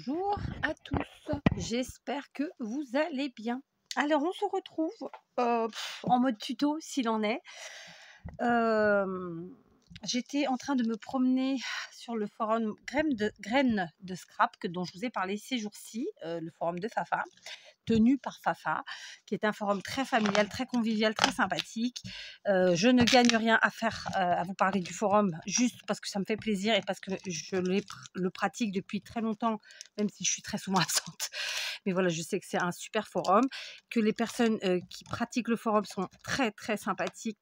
Bonjour à tous, j'espère que vous allez bien. Alors on se retrouve en mode tuto s'il en est. J'étais en train de me promener sur le forum graines de scrap dont je vous ai parlé ces jours-ci, le forum de Fafa, tenu par Fafa, qui est un forum très familial, très convivial, très sympathique. Je ne gagne rien à faire, à vous parler du forum, juste parce que ça me fait plaisir et parce que je le pratique depuis très longtemps, même si je suis très souvent absente. Mais voilà, je sais que c'est un super forum, que les personnes qui pratiquent le forum sont très très sympathiques,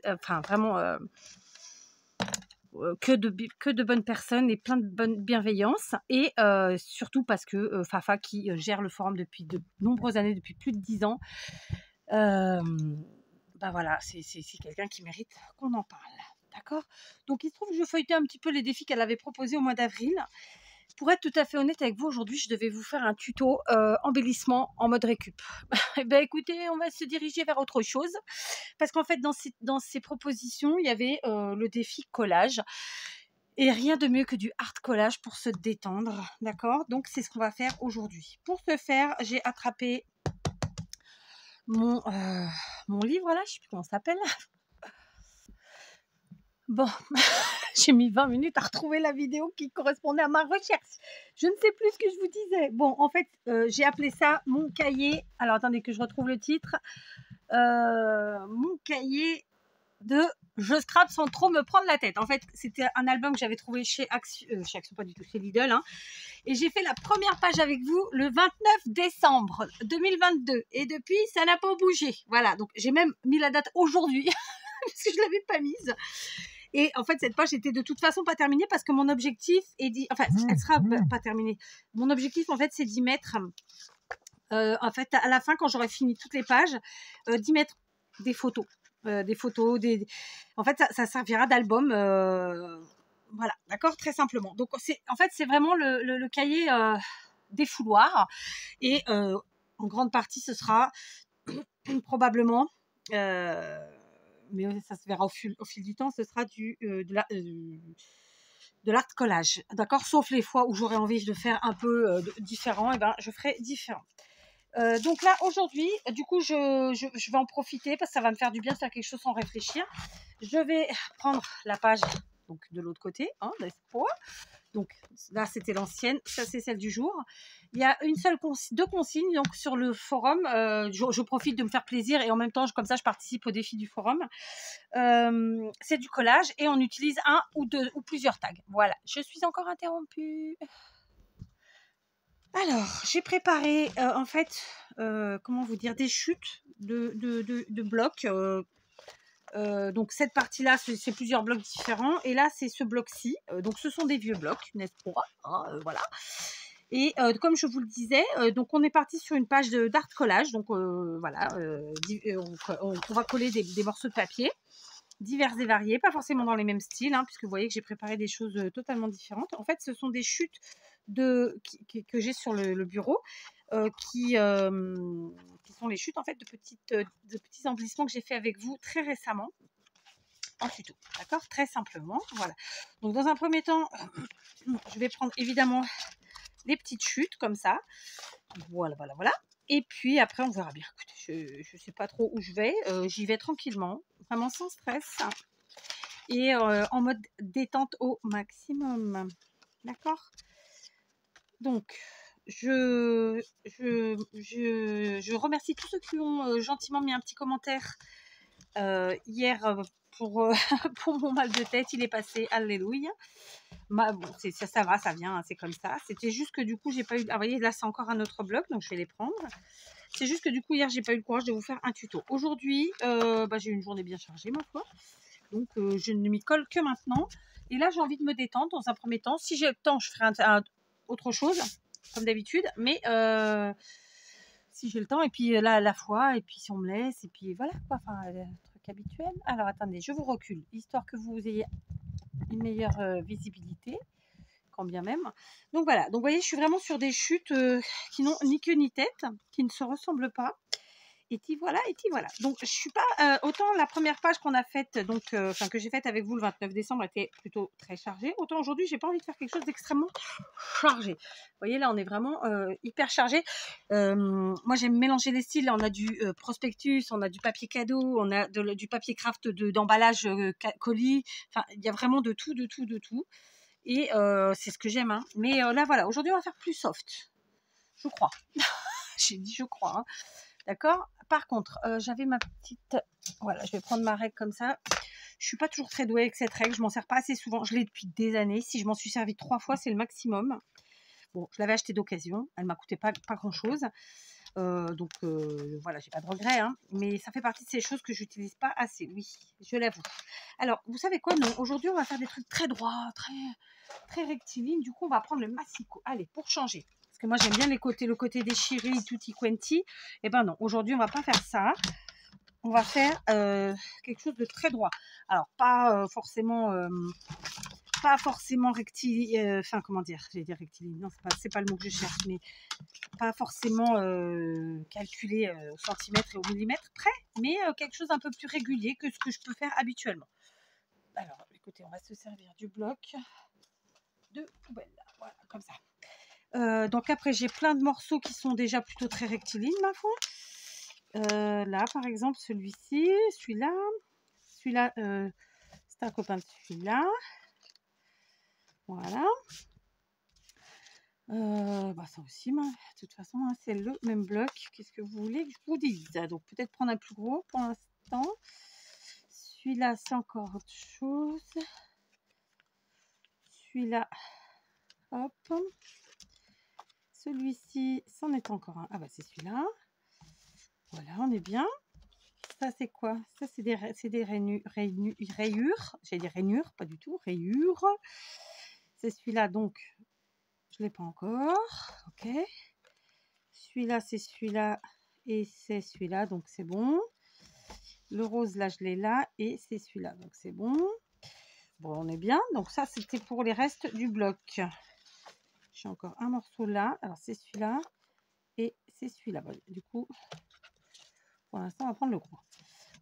enfin vraiment que de bonnes personnes et plein de bonne bienveillance, et surtout parce que Fafa, qui gère le forum depuis de nombreuses années, depuis plus de 10 ans, bah voilà, c'est quelqu'un qui mérite qu'on en parle. D'accord? Donc il se trouve que je feuilletais un petit peu les défis qu'elle avait proposés au mois d'avril. Pour être tout à fait honnête avec vous, aujourd'hui, je devais vous faire un tuto embellissement en mode récup. Eh bien, écoutez, on va se diriger vers autre chose. Parce qu'en fait, dans ces propositions, il y avait le défi collage. Et rien de mieux que du hard collage pour se détendre. D'accord? Donc, c'est ce qu'on va faire aujourd'hui. Pour ce faire, j'ai attrapé mon livre, là. Je ne sais plus comment ça s'appelle. Bon, j'ai mis 20 minutes à retrouver la vidéo qui correspondait à ma recherche. Je ne sais plus ce que je vous disais. Bon, en fait, j'ai appelé ça mon cahier. Alors, attendez que je retrouve le titre. Mon cahier de je scrape sans trop me prendre la tête. En fait, c'était un album que j'avais trouvé chez Action, pas du tout, chez Lidl. Hein. Et j'ai fait la première page avec vous le 29 décembre 2022. Et depuis, ça n'a pas bougé. Voilà, donc j'ai même mis la date aujourd'hui, parce que je ne l'avais pas mise. Et en fait, cette page était de toute façon pas terminée parce que mon objectif est dit, enfin, elle sera pas terminée. Mon objectif, en fait, c'est d'y mettre, en fait, à la fin, quand j'aurai fini toutes les pages, d'y mettre des photos. En fait, ça servira d'album. Voilà, d'accord, très simplement. Donc, en fait, c'est vraiment le cahier des fouloirs. Et en grande partie, ce sera probablement... mais ça se verra au fil du temps, ce sera de l'art collage, d'accord, sauf les fois où j'aurais envie de faire un peu différent, et ben je ferai différent. Donc là aujourd'hui, du coup je vais en profiter parce que ça va me faire du bien de faire quelque chose sans réfléchir. Je vais prendre la page donc de l'autre côté, hein, d'espoir. Donc là c'était l'ancienne, ça c'est celle du jour. Il y a deux consignes donc sur le forum. Je profite de me faire plaisir et en même temps comme ça je participe au défi du forum. C'est du collage et on utilise un ou deux ou plusieurs tags. Voilà, je suis encore interrompue. Alors j'ai préparé en fait comment vous dire, des chutes de blocs. Donc cette partie-là, c'est plusieurs blocs différents. Et là, c'est ce bloc-ci. Donc ce sont des vieux blocs, n'est-ce pas, hein, voilà. Et comme je vous le disais, donc on est parti sur une page d'art collage. Donc voilà, on va coller des morceaux de papier divers et variés, pas forcément dans les mêmes styles, hein, puisque vous voyez que j'ai préparé des choses totalement différentes. En fait, ce sont des chutes que j'ai sur le bureau, qui sont les chutes en fait de petits embellissements que j'ai fait avec vous très récemment en tuto, d'accord, très simplement. Voilà. Donc dans un premier temps, je vais prendre évidemment les petites chutes comme ça. Voilà. Et puis après, on verra bien. Écoutez, je ne sais pas trop où je vais. J'y vais tranquillement, vraiment sans stress. Et en mode détente au maximum. D'accord? Donc, je remercie tous ceux qui ont gentiment mis un petit commentaire hier pour mon mal de tête. Il est passé, alléluia. Bon, ça va, ça vient, hein, c'est comme ça. C'était juste que du coup, j'ai pas eu... Ah, vous voyez, là, c'est encore un autre bloc, donc je vais les prendre. C'est juste que du coup, hier, j'ai pas eu le courage de vous faire un tuto. Aujourd'hui, j'ai eu une journée bien chargée, ma foi. Donc, je ne m'y colle que maintenant. Et là, j'ai envie de me détendre dans un premier temps. Si j'ai le temps, je ferai autre chose, comme d'habitude. Mais si j'ai le temps, et puis là, à la fois, et puis si on me laisse, et puis voilà, quoi. Enfin, le truc habituel. Alors, attendez, je vous recule, histoire que vous ayez une meilleure visibilité, quand bien même. Donc voilà, donc vous voyez, je suis vraiment sur des chutes qui n'ont ni queue ni tête, qui ne se ressemblent pas. Et t'y voilà, et t'y voilà. Donc, je suis pas... autant la première page qu'on a faite, donc, enfin, que j'ai faite avec vous le 29 décembre était plutôt très chargée. Autant aujourd'hui, j'ai pas envie de faire quelque chose d'extrêmement chargé. Vous voyez, là, on est vraiment hyper chargé. Moi, j'aime mélanger les styles. Là, on a du prospectus, on a du papier cadeau, on a du papier craft d'emballage colis. Enfin, il y a vraiment de tout, de tout, de tout. Et c'est ce que j'aime. Hein. Mais là, voilà, aujourd'hui, on va faire plus soft. Je crois. J'ai dit je crois. Hein. D'accord. Par contre, j'avais ma petite... Voilà, je vais prendre ma règle comme ça. Je suis pas toujours très douée avec cette règle. Je m'en sers pas assez souvent. Je l'ai depuis des années. Si je m'en suis servi 3 fois, c'est le maximum. Bon, je l'avais achetée d'occasion. Elle m'a coûté pas grand-chose. Donc, voilà, j'ai pas de regrets. Hein. Mais ça fait partie de ces choses que j'utilise pas assez. Oui, je l'avoue. Alors, vous savez quoi? Non, aujourd'hui, on va faire des trucs très droits, très rectilignes. Du coup, on va prendre le massicot. Allez, pour changer. Parce que moi, j'aime bien le côté déchiré, tutti quanti. Eh ben non, aujourd'hui, on va pas faire ça. On va faire quelque chose de très droit. Alors, pas forcément rectiligne. Enfin, comment dire? J'allais dire rectiligne. Non, c'est pas le mot que je cherche. Mais pas forcément calculé au centimètre et au millimètre près. Mais quelque chose d'un peu plus régulier que ce que je peux faire habituellement. Alors, écoutez, on va se servir du bloc de poubelle. Là. Voilà, comme ça. Donc après, j'ai plein de morceaux qui sont déjà plutôt très rectilignes, ma foi. Là, par exemple, celui-ci, celui-là, c'est un copain de celui-là. Voilà. Bah ça aussi, de toute façon, hein, c'est le même bloc. Qu'est-ce que vous voulez que je vous dise? Donc, peut-être prendre un plus gros pour l'instant. Celui-là, c'est encore autre chose. Celui-là, hop. Celui-ci, c'en est encore un. Ah bah c'est celui-là. Voilà, on est bien. Ça, c'est quoi? Ça, c'est des rayures. J'ai dit rainures, pas du tout. Rayures. C'est celui-là, donc, je ne l'ai pas encore. Ok. Celui-là, c'est celui-là. Et c'est celui-là, donc c'est bon. Le rose, là, je l'ai là. Et c'est celui-là, donc c'est bon. Bon, on est bien. Donc ça, c'était pour les restes du bloc. J'ai encore un morceau là. Alors, c'est celui-là. Et c'est celui-là. Bon, du coup, pour l'instant, on va prendre le gros.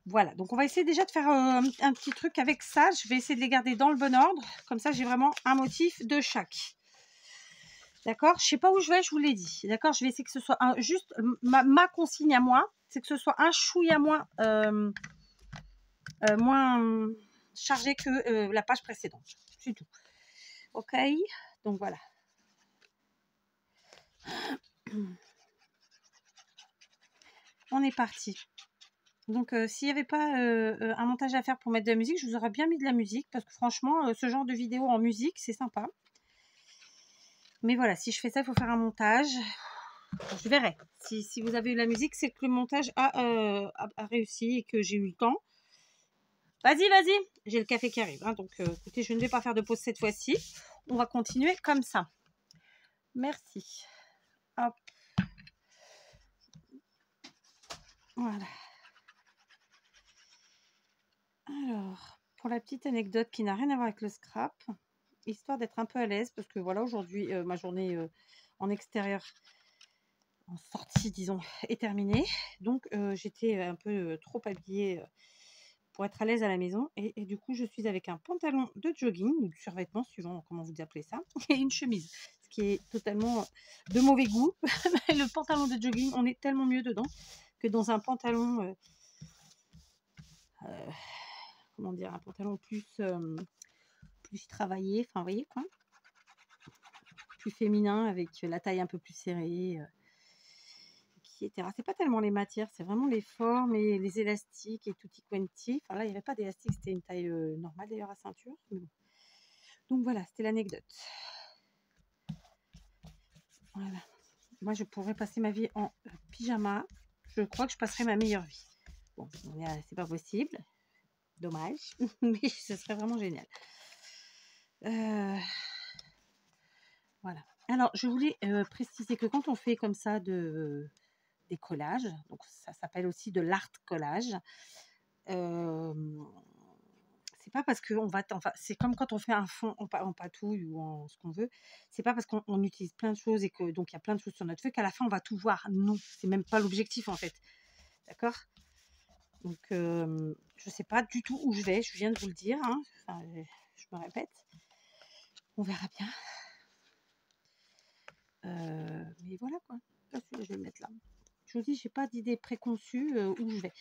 Voilà, donc on va essayer déjà de faire un petit truc avec ça. Je vais essayer de les garder dans le bon ordre. Comme ça, j'ai vraiment un motif de chaque. D'accord? Je ne sais pas où je vais, je vous l'ai dit. D'accord? Je vais essayer que ce soit juste ma consigne à moi. C'est que ce soit un chouïa moins, moins chargé que la page précédente. C'est tout. Ok? Donc voilà. On est parti. Donc, s'il n'y avait pas un montage à faire pour mettre de la musique, je vous aurais bien mis de la musique. Parce que franchement, ce genre de vidéo en musique, c'est sympa. Mais voilà, si je fais ça, il faut faire un montage. Je verrai. Si vous avez eu la musique, c'est que le montage a réussi et que j'ai eu le temps. Vas-y, vas-y. J'ai le café qui arrive. Hein, donc, écoutez, je ne vais pas faire de pause cette fois-ci. On va continuer comme ça. Merci. Hop. Voilà. Alors, pour la petite anecdote qui n'a rien à voir avec le scrap, histoire d'être un peu à l'aise, parce que voilà, aujourd'hui, ma journée en extérieur, en sortie, disons, est terminée. Donc, j'étais un peu trop habillée pour être à l'aise à la maison. Et du coup, je suis avec un pantalon de jogging, ou de survêtement, suivant comment vous appelez ça, et une chemise, ce qui est totalement de mauvais goût. Le pantalon de jogging, on est tellement mieux dedans que dans un pantalon... comment dire, un pantalon plus travaillé, enfin, vous voyez quoi, plus féminin, avec la taille un peu plus serrée, etc. C'est pas tellement les matières, c'est vraiment les formes et les élastiques et tutti quanti. Enfin là, il n'y avait pas d'élastique, c'était une taille normale d'ailleurs à ceinture. Mais bon. Donc voilà, c'était l'anecdote. Voilà. Moi, je pourrais passer ma vie en pyjama. Je crois que je passerai ma meilleure vie. Bon, c'est pas possible. Dommage, mais ce serait vraiment génial. Voilà. Alors, je voulais préciser que quand on fait comme ça des collages, donc ça s'appelle aussi de l'art collage, c'est pas parce qu'on va... Enfin, c'est comme quand on fait un fond en patouille ou en ce qu'on veut. C'est pas parce qu'on utilise plein de choses et que donc il y a plein de choses sur notre feu qu'à la fin on va tout voir. Non, c'est même pas l'objectif en fait. D'accord? Donc, je sais pas du tout où je vais, je viens de vous le dire, hein. Enfin, je me répète. On verra bien. Mais voilà quoi. Là, celui-là, je vais le mettre là. Je vous dis, j'ai pas d'idée préconçue où je vais.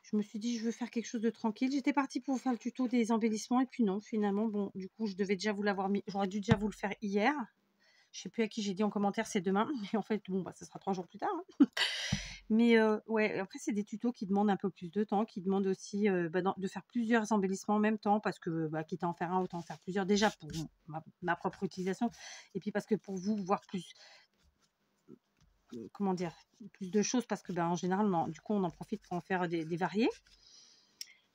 Je me suis dit, je veux faire quelque chose de tranquille. J'étais partie pour vous faire le tuto des embellissements et puis non, finalement, bon, du coup, je devais déjà vous l'avoir mis. J'aurais dû déjà vous le faire hier. Je sais plus à qui j'ai dit en commentaire, c'est demain. Mais en fait, bon, bah, ça sera 3 jours plus tard, hein. Mais ouais, après, c'est des tutos qui demandent un peu plus de temps, qui demandent aussi de faire plusieurs embellissements en même temps, parce que quitte à en faire un, autant en faire plusieurs, déjà pour ma propre utilisation, et puis parce que pour vous, voir plus, comment dire, plus de choses, parce que en général, du coup, on en profite pour en faire des variés.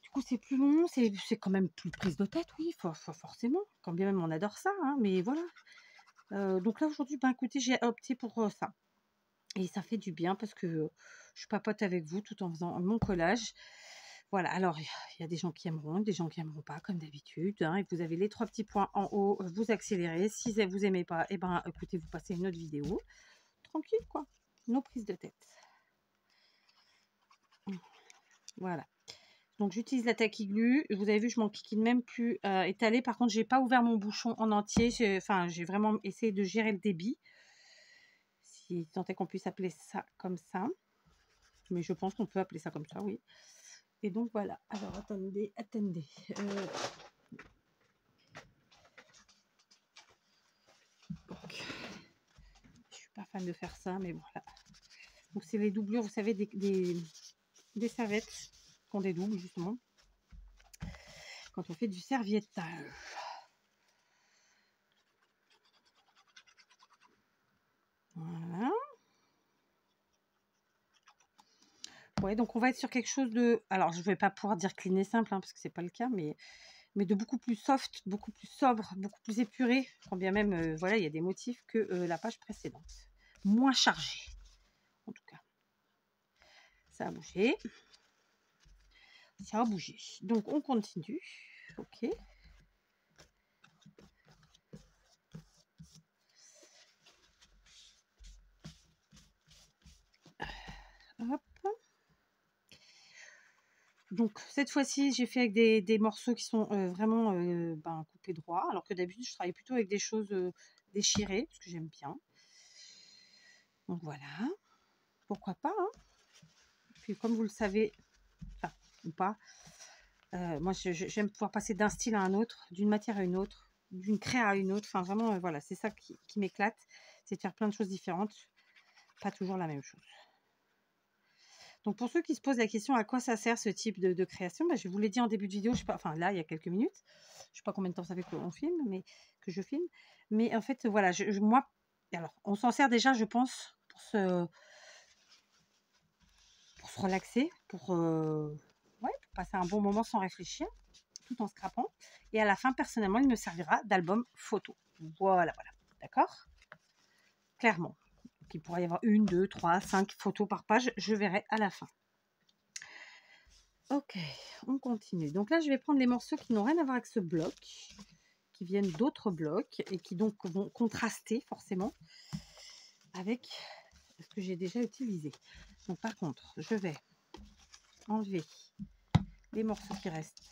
Du coup, c'est plus long, c'est quand même plus prise de tête, oui, forcément, quand bien même on adore ça, hein, mais voilà. Donc là, aujourd'hui, écoutez, j'ai opté pour ça. Et ça fait du bien parce que je papote avec vous tout en faisant mon collage. Voilà, alors il y a des gens qui aimeront, des gens qui n'aimeront pas, comme d'habitude, hein, et vous avez les 3 petits points en haut, vous accélérez. Si vous n'aimez pas, écoutez, vous passez une autre vidéo. Tranquille, quoi. No prise de tête. Voilà. Donc j'utilise la tacky glue. Vous avez vu, je m'en kikine même plus étalé. Par contre, j'ai pas ouvert mon bouchon en entier. J'ai vraiment essayé de gérer le débit. Si tant est qu'on puisse appeler ça comme ça. Mais je pense qu'on peut appeler ça comme ça, oui. Et donc voilà. Alors attendez. Donc, je suis pas fan de faire ça, mais voilà. Donc c'est les doublures, vous savez, des serviettes qui ont des doubles justement. Quand on fait du serviettage. Voilà. Ouais, donc on va être sur quelque chose de... Alors, je vais pas pouvoir dire clean et simple, hein, parce que c'est pas le cas, mais de beaucoup plus soft, beaucoup plus sobre, beaucoup plus épuré, quand bien même, voilà, il y a des motifs que la page précédente. Moins chargé, en tout cas. Ça a bougé. Ça a bougé. Donc, on continue. Ok. Hop. Donc cette fois-ci, j'ai fait avec des morceaux qui sont vraiment coupés droit, alors que d'habitude, je travaille plutôt avec des choses déchirées, parce que j'aime bien. Donc voilà, pourquoi pas, hein. Puis comme vous le savez, enfin, ou pas, moi j'aime pouvoir passer d'un style à un autre, d'une matière à une autre, d'une craie à une autre, enfin vraiment, voilà, c'est ça qui m'éclate, c'est de faire plein de choses différentes, pas toujours la même chose. Donc pour ceux qui se posent la question à quoi ça sert ce type de création, je vous l'ai dit en début de vidéo, je sais pas, enfin là il y a quelques minutes, je sais pas combien de temps ça fait qu'on filme, mais que je filme, mais en fait voilà, moi, alors on s'en sert déjà, je pense, pour se relaxer, pour passer un bon moment sans réfléchir, tout en scrapant. Et à la fin, personnellement, il me servira d'album photo. Voilà, d'accord, clairement. Donc, il pourrait y avoir 1, 2, 3, 5 photos par page, je verrai à la fin. Ok, on continue. Donc là, je vais prendre les morceaux qui n'ont rien à voir avec ce bloc, qui viennent d'autres blocs et qui donc vont contraster forcément avec ce que j'ai déjà utilisé. Donc par contre, je vais enlever les morceaux qui restent,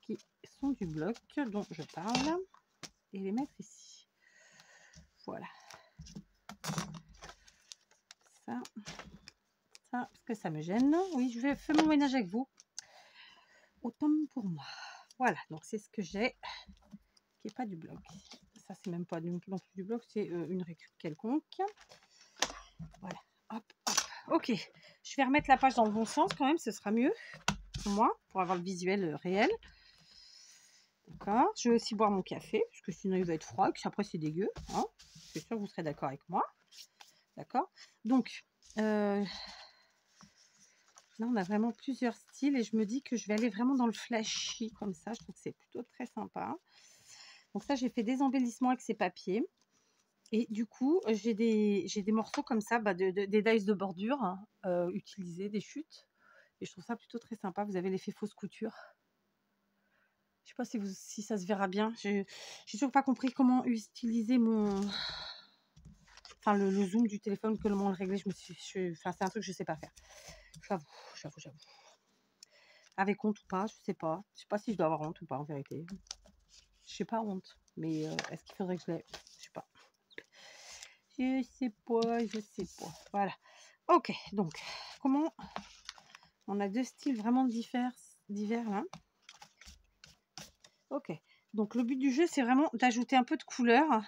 qui sont du bloc dont je parle, et les mettre ici. Voilà. Ça, parce que ça me gêne. Oui, je vais faire mon ménage avec vous. Autant pour moi. Voilà, donc c'est ce que j'ai, qui n'est pas du bloc. Ça, c'est même pas non plus du bloc, c'est une récup quelconque. Voilà, hop, hop. Ok, je vais remettre la page dans le bon sens quand même, ce sera mieux pour moi, pour avoir le visuel réel. D'accord, je vais aussi boire mon café, parce que sinon il va être froid, et puis après c'est dégueu. Hein, je suis sûre que vous serez d'accord avec moi. D'accord, donc là on a vraiment plusieurs styles, et je me dis que je vais aller vraiment dans le flashy comme ça, je trouve que c'est plutôt très sympa. Donc ça, j'ai fait des embellissements avec ces papiers. Et du coup, j'ai des morceaux comme ça, des dies de bordure utilisés, des chutes. Et je trouve ça plutôt très sympa. Vous avez l'effet fausse couture. Je ne sais pas si ça se verra bien. J'ai toujours pas compris comment utiliser Enfin, le zoom du téléphone, comment le régler, enfin, c'est un truc que je sais pas faire. J'avoue. Avec honte ou pas, je sais pas. Je sais pas si je dois avoir honte ou pas, en vérité. Je sais pas honte. Mais est-ce qu'il faudrait que je l'aie? Je sais pas. Je sais pas. Voilà. Ok, donc, comment... On a deux styles vraiment divers là. Ok. Donc, le but du jeu, c'est vraiment d'ajouter un peu de couleur.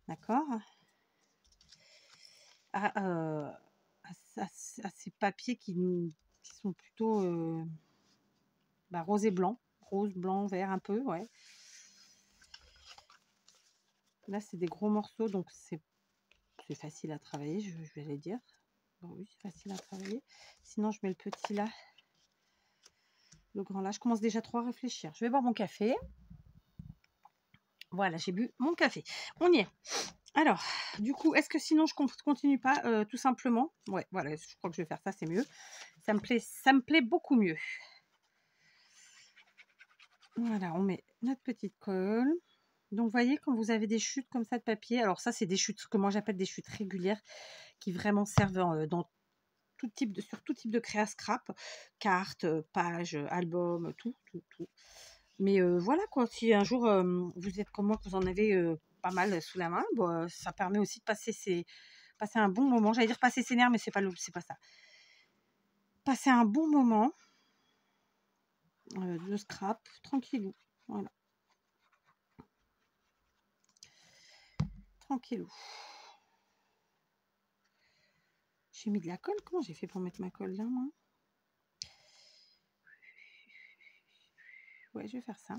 D'accord, à ces papiers qui sont plutôt rose et blanc. Rose, blanc, vert un peu, ouais. Là, c'est des gros morceaux, donc c'est facile à travailler, je vais les dire. Bon, oui, c'est facile à travailler. Sinon, je mets le petit là. Le grand là. Je commence déjà trop à réfléchir. Je vais boire mon café. Voilà, j'ai bu mon café. On y est. Alors, du coup, est-ce que sinon je continue pas tout simplement? Ouais, voilà, je crois que je vais faire ça, c'est mieux. Ça me plaît beaucoup mieux. Voilà, on met notre petite colle. Donc, vous voyez, quand vous avez des chutes comme ça de papier, alors ça, c'est des chutes, que moi j'appelle des chutes régulières, qui vraiment servent dans sur tout type de créa scrap, cartes, pages, albums, tout. Mais voilà quoi, si un jour vous êtes comme moi, que vous en avez pas mal sous la main, bah, ça permet aussi de passer un bon moment. J'allais dire passer ses nerfs, mais c'est pas ça. Passer un bon moment de scrap, tranquillou. Voilà. Tranquillou. J'ai mis de la colle. Comment j'ai fait pour mettre ma colle là, moi? Ouais, je vais faire ça.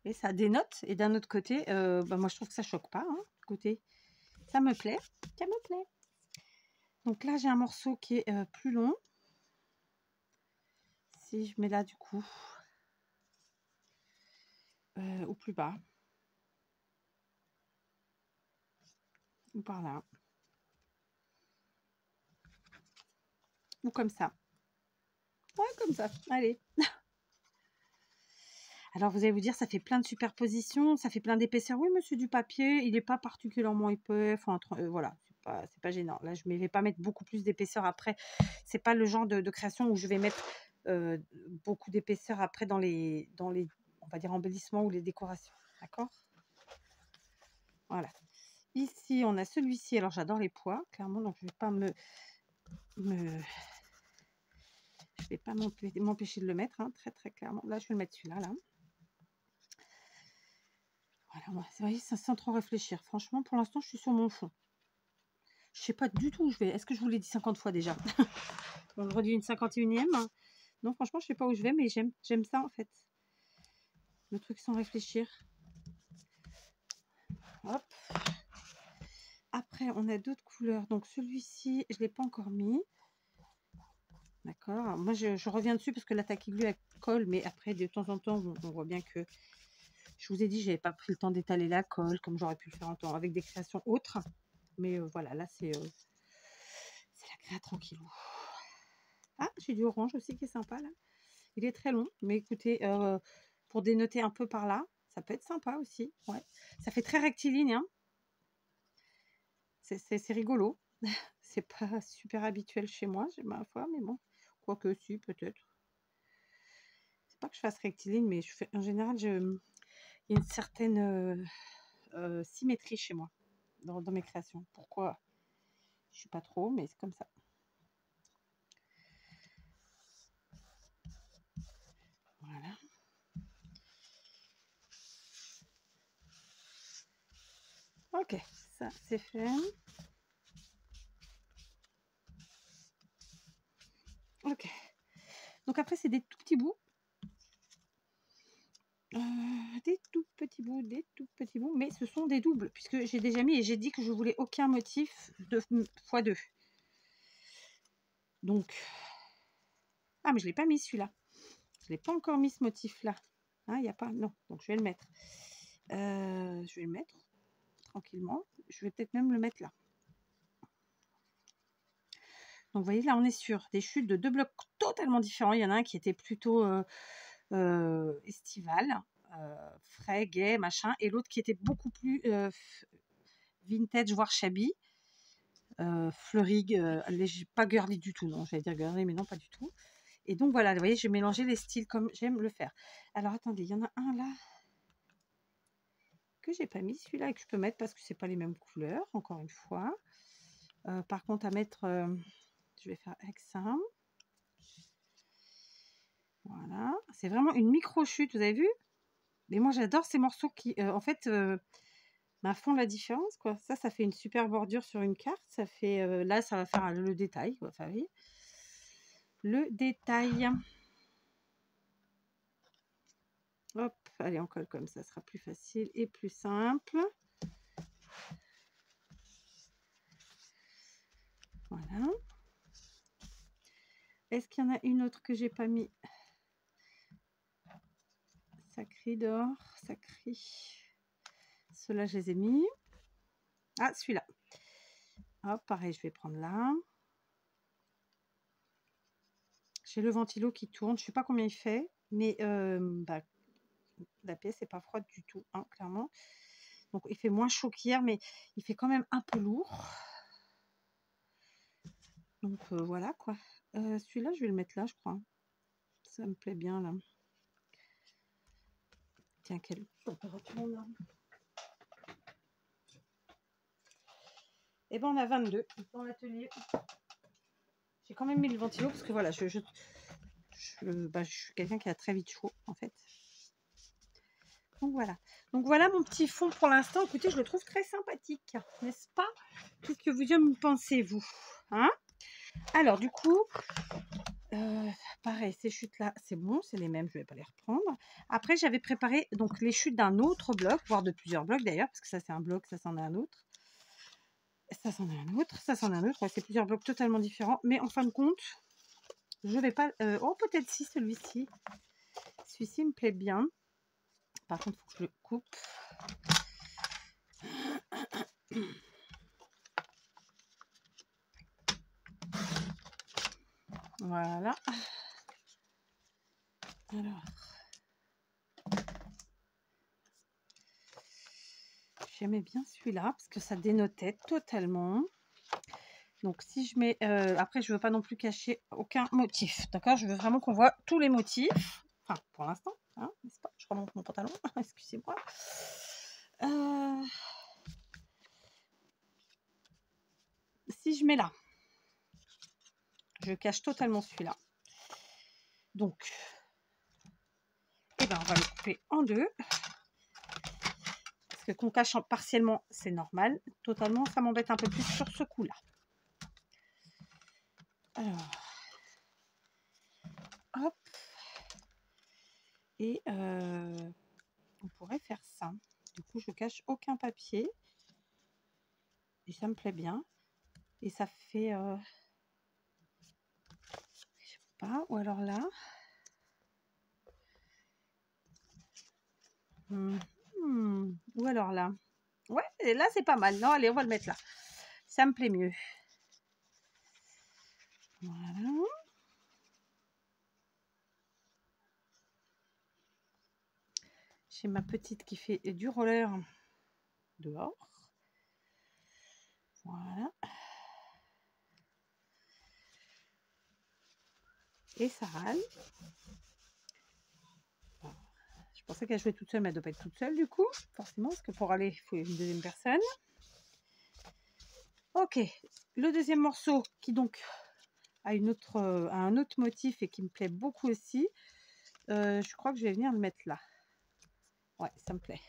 Et ça dénote. Et d'un autre côté, moi je trouve que ça choque pas. Hein, côté, ça me plaît. Ça me plaît. Donc là, j'ai un morceau qui est plus long. Si je mets là, du coup, ou plus bas. Ou par là. Ou comme ça. Ouais, comme ça. Allez. Alors, vous allez vous dire, ça fait plein de superpositions, ça fait plein d'épaisseur. Oui, monsieur, du papier, il n'est pas particulièrement épais. Enfin, voilà, c'est pas gênant. Là, je ne vais pas mettre beaucoup plus d'épaisseur après. C'est pas le genre de création où je vais mettre beaucoup d'épaisseur après dans les, on va dire, embellissements ou les décorations. D'accord? Voilà. Ici, on a celui-ci. Alors, j'adore les pois, clairement, donc je ne vais pas je vais pas m'empêcher de le mettre, hein, très très clairement. Là, je vais le mettre celui-là, là. Voilà, vous voyez, ça sans trop réfléchir. Franchement, pour l'instant, je suis sur mon fond. Je sais pas du tout où je vais. Est-ce que je vous l'ai dit 50 fois déjà? On redit une 51e. Non, franchement, je sais pas où je vais, mais j'aime ça en fait. Le truc sans réfléchir. Hop. Après, on a d'autres couleurs. Donc celui-ci, je ne l'ai pas encore mis. D'accord. Moi, je reviens dessus parce que l'attaque aiguë, elle colle, mais après, de temps en temps, on voit bien que je vous ai dit, j'avais pas pris le temps d'étaler la colle comme j'aurais pu le faire en temps avec des créations autres. Mais voilà, là, c'est la créa tranquillou. Ah, j'ai du orange aussi qui est sympa, là. Il est très long, mais écoutez, pour dénoter un peu par là, ça peut être sympa aussi. Ouais. Ça fait très rectiligne, hein. C'est rigolo. C'est pas super habituel chez moi, ma foi, mais bon. Quoique, si, peut-être. C'est pas que je fasse rectiligne, mais en général, il y a une certaine symétrie chez moi dans mes créations. Pourquoi? Je suis pas trop, mais c'est comme ça. Voilà. Ok, ça c'est fait. Ok. Donc après, c'est des tout petits bouts. Des tout petits bouts, mais ce sont des doubles, puisque j'ai déjà mis et j'ai dit que je voulais aucun motif de x2. Donc, ah, mais je ne l'ai pas mis celui-là. Je ne l'ai pas encore mis ce motif-là. Ah, il n'y a pas, non, donc je vais le mettre. Je vais le mettre tranquillement. Je vais peut-être même le mettre là. Donc, vous voyez, là, on est sur des chutes de deux blocs totalement différents. Il y en a un qui était plutôt estival. frais, gai, machin, et l'autre qui était beaucoup plus vintage, voire shabby, fleuri, pas girly du tout, non, j'allais dire girly, mais non, pas du tout. Et donc voilà, vous voyez, j'ai mélangé les styles comme j'aime le faire. Alors attendez, il y en a un là que j'ai pas mis, celui-là, et que je peux mettre parce que c'est pas les mêmes couleurs, encore une fois. Par contre, à mettre, je vais faire avec ça. Voilà, c'est vraiment une micro chute, vous avez vu? Mais moi j'adore ces morceaux qui en fait font la différence, quoi. Ça fait une super bordure sur une carte, ça fait là ça va faire le détail, quoi. Enfin, vous voyez, le détail. Hop, allez, on colle comme ça sera plus facile et plus simple. Voilà. Est-ce qu'il y en a une autre que j'ai pas mis? Ça crie dehors, ça crie. Ceux-là, je les ai mis. Ah, celui-là. Hop, pareil, je vais prendre là. J'ai le ventilo qui tourne. Je ne sais pas combien il fait, mais la pièce n'est pas froide du tout, hein, clairement. Donc, il fait moins chaud qu'hier, mais il fait quand même un peu lourd. Donc, voilà, quoi. Celui-là, je vais le mettre là, je crois. Ça me plaît bien, là. Tiens, quelle température on a? Eh ben, on a 22 dans l'atelier. J'ai quand même mis le ventilo parce que voilà, je suis quelqu'un qui a très vite chaud, en fait. Donc voilà mon petit fond pour l'instant. Écoutez, je le trouve très sympathique, n'est-ce pas? Qu'est-ce que vous en pensez, vous, hein? Alors du coup, pareil, ces chutes là, c'est bon, c'est les mêmes, je vais pas les reprendre. Après, j'avais préparé donc les chutes d'un autre bloc, voire de plusieurs blocs d'ailleurs, parce que ça c'est un bloc, ça c'en est un autre, ça c'en est un autre, ça c'en est un autre. Ouais, c'est plusieurs blocs totalement différents, mais en fin de compte, je vais pas. Oh, peut-être si celui-ci me plaît bien. Par contre, il faut que je le coupe. Voilà. Alors, j'aimais bien celui-là parce que ça dénotait totalement. Donc, si je mets... après, je ne veux pas non plus cacher aucun motif. D'accord? Je veux vraiment qu'on voit tous les motifs. Enfin, pour l'instant, hein, n'est-ce pas? Je remonte mon pantalon. Excusez-moi. Si je mets là, je cache totalement celui-là. Donc, eh ben, on va le couper en deux. Parce que qu'on cache partiellement, c'est normal. Totalement, ça m'embête un peu plus sur ce coup-là. Alors, hop. Et on pourrait faire ça. Du coup, je cache aucun papier. Et ça me plaît bien. Et ça fait... je sais pas. Ou alors là. Ou alors là. Ouais, et là, c'est pas mal. Non, allez, on va le mettre là. Ça me plaît mieux. Voilà. J'ai ma petite qui fait du roller dehors. Voilà. Et ça râle. Je pensais qu'elle jouait toute seule, mais elle ne doit pas être toute seule du coup, forcément, parce que pour aller, il faut une deuxième personne. Ok, le deuxième morceau qui donc a un autre motif et qui me plaît beaucoup aussi. Je crois que je vais venir le mettre là. Ouais, ça me plaît.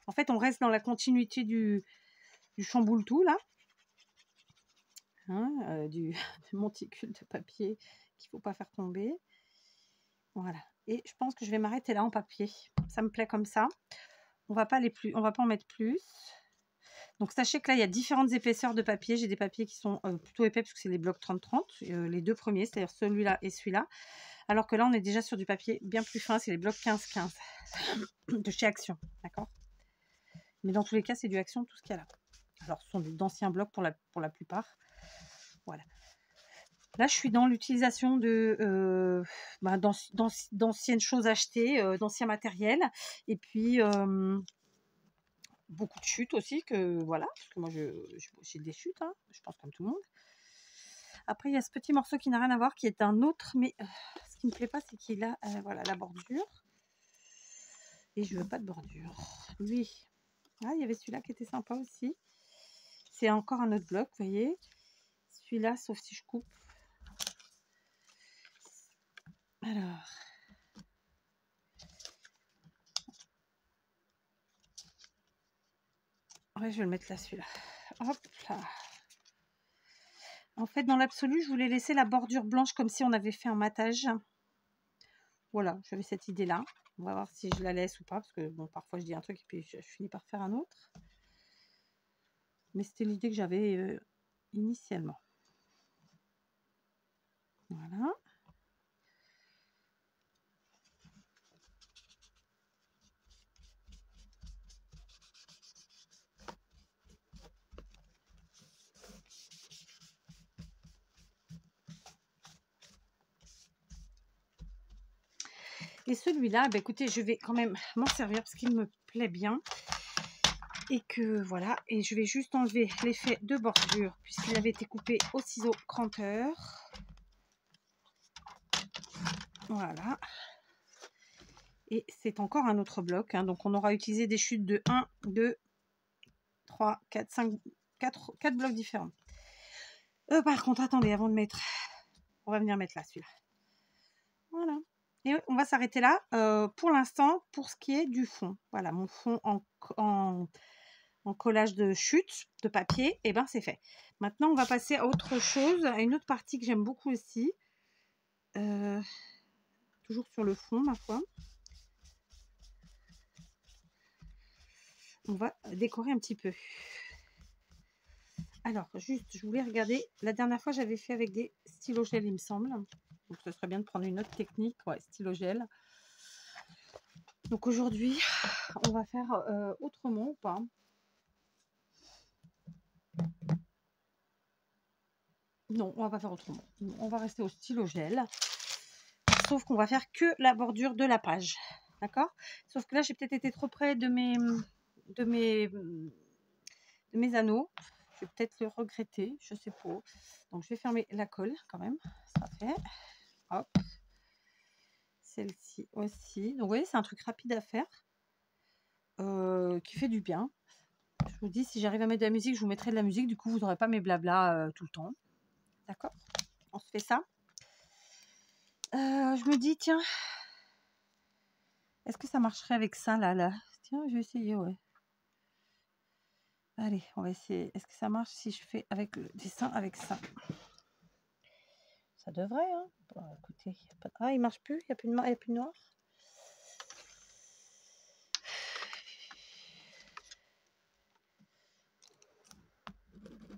En fait, on reste dans la continuité du chamboule-tout là. Hein, du monticule de papier qu'il ne faut pas faire tomber. Voilà. Et je pense que je vais m'arrêter là en papier. Ça me plaît comme ça. On va pas en mettre plus. Donc sachez que là, il y a différentes épaisseurs de papier. J'ai des papiers qui sont plutôt épais parce que c'est les blocs 30-30, les deux premiers, c'est-à-dire celui-là et celui-là. Alors que là, on est déjà sur du papier bien plus fin, c'est les blocs 15-15 de chez Action, d'accord? Mais dans tous les cas, c'est du Action, tout ce qu'il y a là. Alors, ce sont d'anciens blocs pour la plupart. Voilà. Là, je suis dans l'utilisation de d'anciennes choses achetées, d'anciens matériels. Et puis, beaucoup de chutes aussi, que voilà, parce que moi, j'ai des chutes, hein, je pense comme tout le monde. Après, il y a ce petit morceau qui n'a rien à voir, qui est un autre, mais ce qui ne me plaît pas, c'est qu'il a voilà, la bordure. Et je veux pas de bordure. Lui, ah, il y avait celui-là qui était sympa aussi. C'est encore un autre bloc, vous voyez. Celui-là, sauf si je coupe. Alors. Ouais, je vais le mettre là, celui-là. Hop là. En fait, dans l'absolu, je voulais laisser la bordure blanche comme si on avait fait un matage. Voilà, j'avais cette idée-là. On va voir si je la laisse ou pas, parce que bon, parfois je dis un truc et puis je finis par faire un autre. Mais c'était l'idée que j'avais initialement. Voilà. Et celui-là, bah, écoutez, je vais quand même m'en servir parce qu'il me plaît bien. Et que voilà, et je vais juste enlever l'effet de bordure puisqu'il avait été coupé au ciseau cranteur. Voilà. Et c'est encore un autre bloc, hein, donc on aura utilisé des chutes de 1, 2, 3, 4, 5, 4 blocs différents. Par contre, attendez, avant de mettre, on va venir mettre là, celui-là. Voilà. Et on va s'arrêter là pour l'instant pour ce qui est du fond. Voilà, mon fond en collage de chute de papier, et ben c'est fait. Maintenant, on va passer à autre chose, à une autre partie que j'aime beaucoup aussi. Toujours sur le fond, ma foi. On va décorer un petit peu. Alors, juste, je voulais regarder. La dernière fois, j'avais fait avec des stylos gel, il me semble. Donc, ce serait bien de prendre une autre technique. Ouais, stylo gel. Donc, aujourd'hui, on va faire autrement ou pas? Non, on va pas faire autrement. On va rester au stylo gel. Sauf qu'on va faire que la bordure de la page. D'accord? Sauf que là, j'ai peut-être été trop près de mes anneaux. Je vais peut-être le regretter, je sais pas. Donc, je vais fermer la colle quand même. Ça fait. Hop. Celle-ci aussi. Donc, vous voyez, c'est un truc rapide à faire. Qui fait du bien. Je vous dis, si j'arrive à mettre de la musique, je vous mettrai de la musique. Du coup, vous n'aurez pas mes blabla tout le temps. D'accord? On se fait ça. Je me dis, tiens, est-ce que ça marcherait avec ça, là? Tiens, je vais essayer, ouais. Allez, on va essayer. Est-ce que ça marche si je fais avec le dessin avec ça? Ça devrait, hein. Bon, écoutez, ah, il marche plus, il n'y a plus de noir.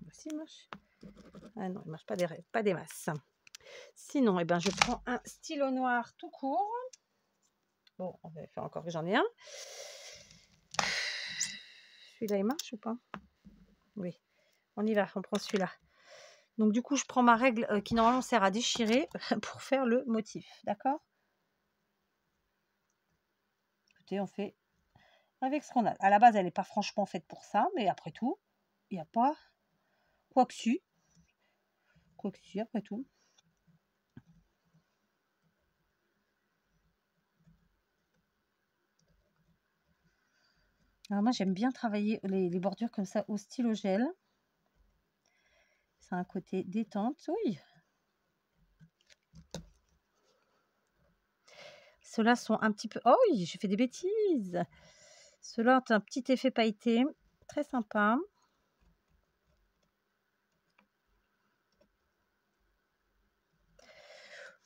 Aussi, il marche. Ah non, il marche pas des masses. Sinon, eh ben, je prends un stylo noir tout court. Bon, on va faire encore que j'en ai un. Celui-là, il marche ou pas? Oui, on y va, on prend celui-là. Donc, du coup, je prends ma règle qui normalement sert à déchirer pour faire le motif. D'accord? Écoutez, on fait avec ce qu'on a. À la base, elle n'est pas franchement faite pour ça, mais après tout, il n'y a pas quoi que si. Quoi que si, après tout. Alors moi, j'aime bien travailler les bordures comme ça au stylo gel. C'est un côté détente, oui. Ceux-là sont un petit peu... Oh oui, j'ai fait des bêtises. Ceux-là ont un petit effet pailleté. Très sympa.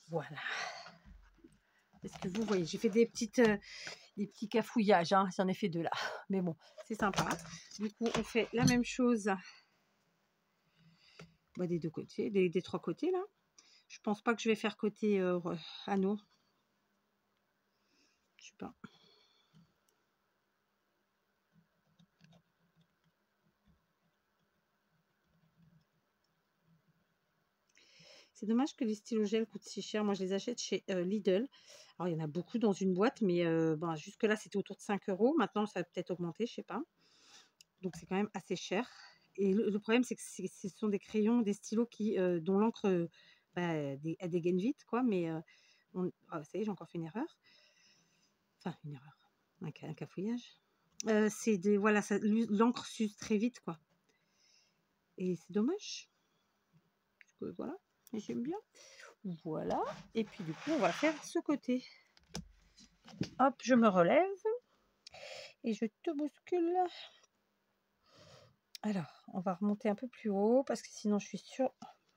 Voilà. Est-ce que vous voyez, j'ai fait des petits cafouillages. Hein. J'en ai fait deux là. Mais bon, c'est sympa. Du coup, on fait la même chose des deux côtés, des trois côtés là. Je pense pas que je vais faire côté anneau. Je sais pas. C'est dommage que les stylos gel coûtent si cher. Moi, je les achète chez Lidl. Alors, il y en a beaucoup dans une boîte, mais ben, jusque-là, c'était autour de 5 euros. Maintenant, ça a peut-être augmenté, je sais pas. Donc, c'est quand même assez cher. Et le problème, c'est que ce sont des crayons, des stylos dont l'encre elle dégaine vite, quoi. Mais ah, ça y est, j'ai encore fait une erreur. Enfin, une erreur. Un cafouillage. Voilà, l'encre s'use très vite, quoi. Et c'est dommage. Parce que voilà, j'aime bien. Voilà. Et puis du coup, on va faire ce côté. Hop, je me relève. Et je te bouscule. Alors, on va remonter un peu plus haut parce que sinon je suis sur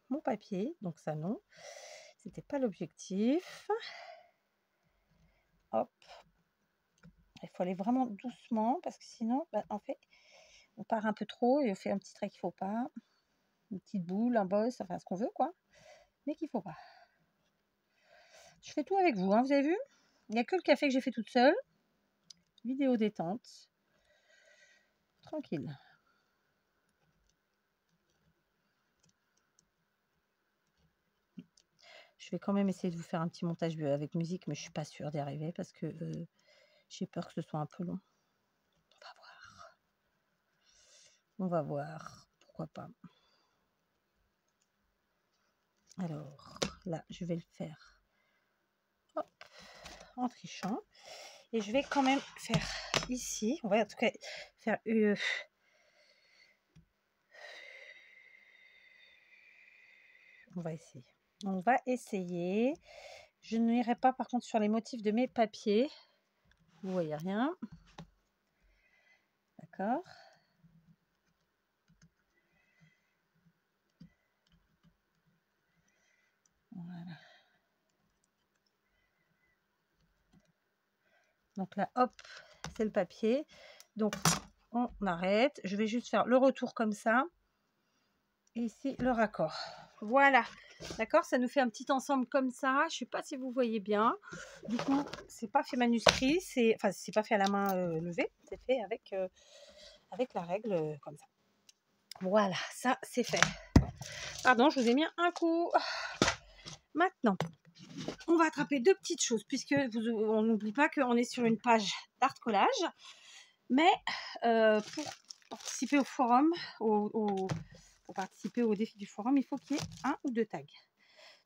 mon papier. Donc ça, non. C'était pas l'objectif. Hop. Il faut aller vraiment doucement parce que sinon, bah, en fait, on part un peu trop et on fait un petit trait qu'il faut pas. Une petite boule, un boss, enfin ce qu'on veut, quoi. Mais qu'il faut pas. Je fais tout avec vous, hein, vous avez vu? Il n'y a que le café que j'ai fait toute seule. Vidéo détente. Tranquille. Je vais quand même essayer de vous faire un petit montage avec musique, mais je suis pas sûre d'y arriver parce que j'ai peur que ce soit un peu long. On va voir. On va voir. Pourquoi pas. Alors, là, je vais le faire hop, en trichant. Et je vais quand même faire ici. On va en tout cas faire... on va essayer. On va essayer. Je n'irai pas par contre sur les motifs de mes papiers. Vous voyez rien. D'accord. Voilà. Donc là, hop, c'est le papier. Donc, on arrête. Je vais juste faire le retour comme ça. Et ici, le raccord. Voilà. D'accord, ça nous fait un petit ensemble comme ça. Je ne sais pas si vous voyez bien. Du coup, c'est pas fait manuscrit. Enfin, c'est pas fait à la main levée. C'est fait avec la règle comme ça. Voilà, ça, c'est fait. Pardon, je vous ai mis un coup. Maintenant, on va attraper deux petites choses, puisque on n'oublie pas qu'on est sur une page d'art collage. Mais pour participer au forum, pour participer au défi du forum, il faut qu'il y ait 1 ou 2 tags.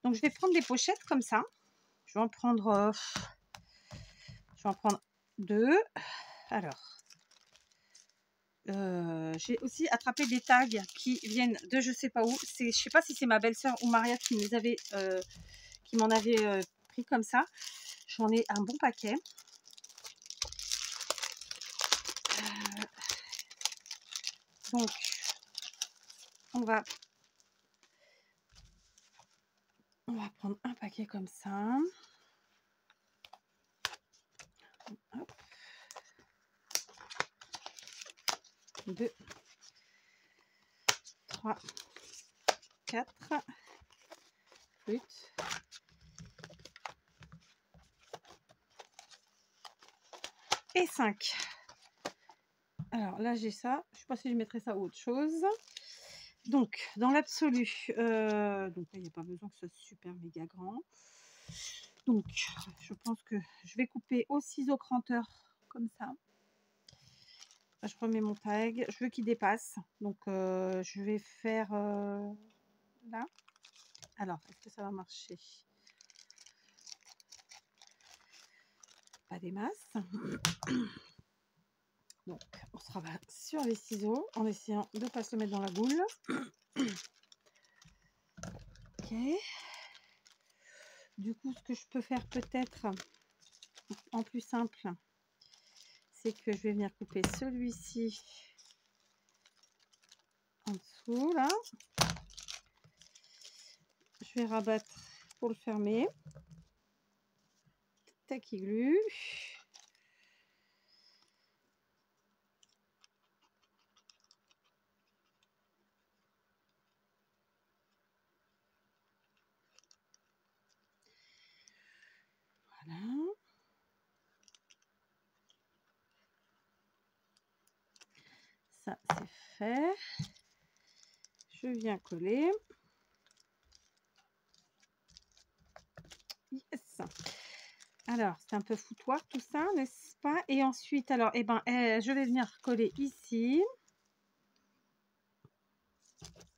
Donc je vais prendre des pochettes comme ça. Je vais en prendre 2. Alors, j'ai aussi attrapé des tags qui viennent de je sais pas où. Je sais pas si c'est ma belle-sœur ou Maria qui m'en avait pris comme ça. J'en ai un bon paquet. Donc, on va prendre un paquet comme ça. Hop. 2, 3, 4, flûte. Et 5. Alors là, j'ai ça. Je ne sais pas si je mettrai ça ou autre chose. Donc, dans l'absolu, donc il n'y a pas besoin que ce soit super méga grand. Donc, je pense que je vais couper au ciseau cranteur comme ça. Là, je remets mon tag. Je veux qu'il dépasse. Donc, je vais faire là. Alors, est-ce que ça va marcher? Pas des masses. Donc, on se rabat sur les ciseaux en essayant de ne pas se mettre dans la boule. Ok. Du coup, ce que je peux faire peut-être en plus simple, c'est que je vais venir couper celui-ci en dessous, là. Je vais rabattre pour le fermer. Tac, glue. Voilà. Ça, c'est fait. Je viens coller. Yes. Alors, c'est un peu foutoir tout ça, n'est-ce pas? Et ensuite, alors, je vais venir coller ici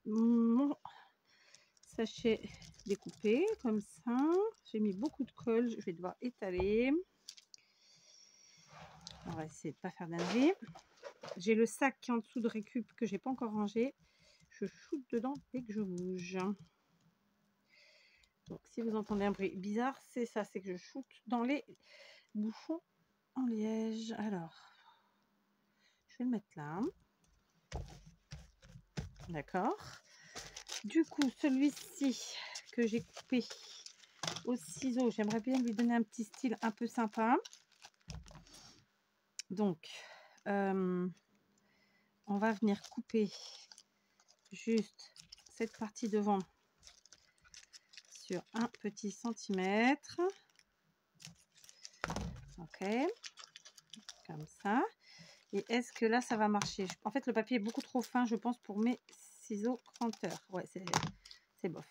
mon sachet découpé, comme ça. J'ai mis beaucoup de colle, je vais devoir étaler. On va essayer de ne pas faire d'ânerie. J'ai le sac qui est en dessous de récup que j'ai pas encore rangé. Je shoot dedans dès que je bouge. Donc, si vous entendez un bruit bizarre, c'est ça, c'est que je shoot dans les bouchons en liège. Alors, je vais le mettre là. D'accord. Du coup, celui-ci que j'ai coupé au ciseau, j'aimerais bien lui donner un petit style un peu sympa. Donc, on va venir couper juste cette partie devant sur un petit centimètre. Ok, comme ça. Et est-ce que là, ça va marcher? En fait, le papier est beaucoup trop fin, je pense, pour mes ciseaux cranteurs. Ouais, c'est bof.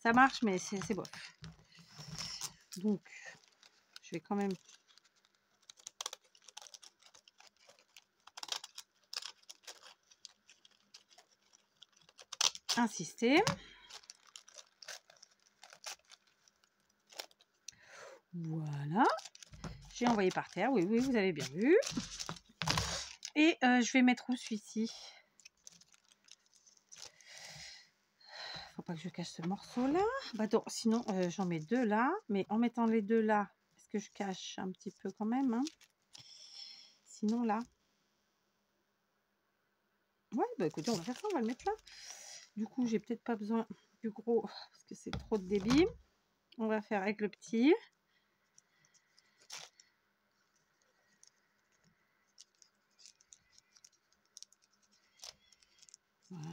Ça marche, mais c'est bof. Donc, je vais quand même insister. Voilà. J'ai envoyé par terre. Oui, oui, vous avez bien vu. Et je vais mettre où celui-ci? Faut pas que je cache ce morceau-là. Bah donc, sinon, j'en mets deux là. Mais en mettant les deux là, est-ce que je cache un petit peu quand même, hein? Sinon, là. Ouais, bah écoutez, on va faire ça, on va le mettre là. Du coup, j'ai peut-être pas besoin du gros parce que c'est trop de débit. On va faire avec le petit. Voilà.